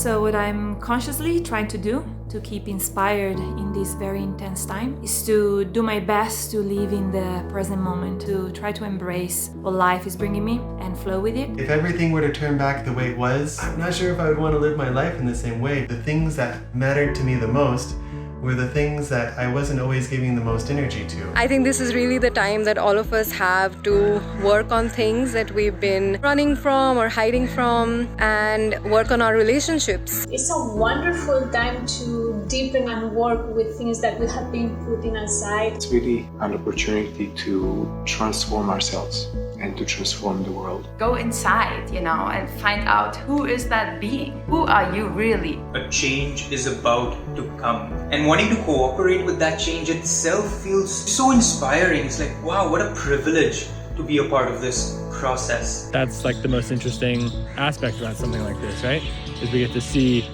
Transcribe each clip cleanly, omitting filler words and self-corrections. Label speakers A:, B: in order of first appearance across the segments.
A: So what I'm consciously trying to do to keep inspired in this very intense time is to do my best to live in the present moment, to try to embrace what life is bringing me and flow with it.
B: If everything were to turn back the way it was, I'm not sure if I would want to live my life in the same way. The things that mattered to me the most were the things that I wasn't always giving the most energy to.
C: I think this is really the time that all of us have to work on things that we've been running from or hiding from, and work on our relationships.
D: It's a wonderful time to deepen and work with things that we have been putting aside.
E: It's really an opportunity to transform ourselves and to transform the world.
F: Go inside, and find out who is that being? Who are you really?
G: A change is about to come. And wanting to cooperate with that change itself feels so inspiring. It's like, wow, what a privilege to be a part of this process.
H: That's like the most interesting aspect about something like this, right? Is we get to see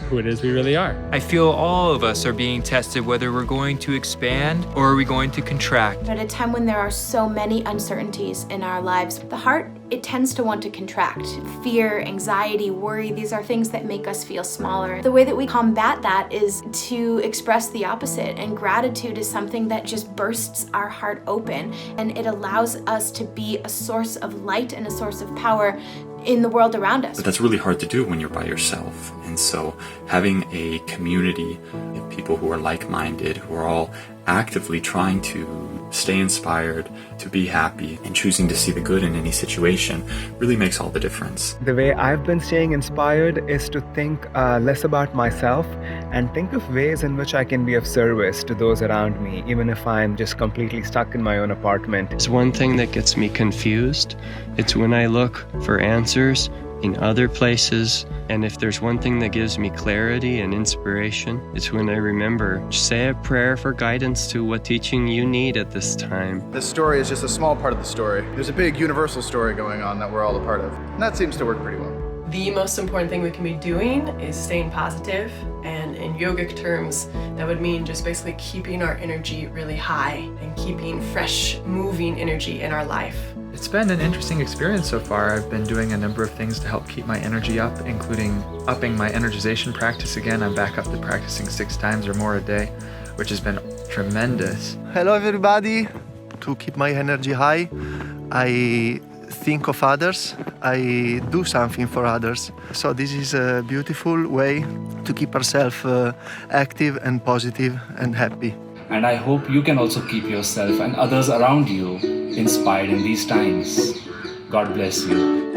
H: who it is we really are.
I: I feel all of us are being tested, whether we're going to expand or are we going to contract.
J: At a time when there are so many uncertainties in our lives, the heart, it tends to want to contract. Fear, anxiety, worry, these are things that make us feel smaller. The way that we combat that is to express the opposite, and gratitude is something that just bursts our heart open, and it allows us to be a source of light and a source of power in the world around us.
K: But that's really hard to do when you're by yourself. And so having a community of people who are like-minded, who are all actively trying to stay inspired, to be happy, and choosing to see the good in any situation really makes all the difference.
L: The way I've been staying inspired is to think less about myself and think of ways in which I can be of service to those around me, even if I'm just completely stuck in my own apartment.
M: It's one thing that gets me confused. It's when I look for answers in other places, and if there's one thing that gives me clarity and inspiration, it's when I remember, say a prayer for guidance to what teaching you need at this time.
N: This story is just a small part of the story. There's a big universal story going on that we're all a part of, and that seems to work pretty well.
O: The most important thing we can be doing is staying positive, and in yogic terms, that would mean just basically keeping our energy really high and keeping fresh, moving energy in our life.
P: It's been an interesting experience so far. I've been doing a number of things to help keep my energy up, including upping my energization practice again. I'm back up to practicing 6 times or more a day, which has been tremendous.
Q: Hello everybody. To keep my energy high, I think of others, I do something for others. So this is a beautiful way to keep ourselves active and positive and happy.
R: And I hope you can also keep yourself and others around you inspired in these times. God bless you.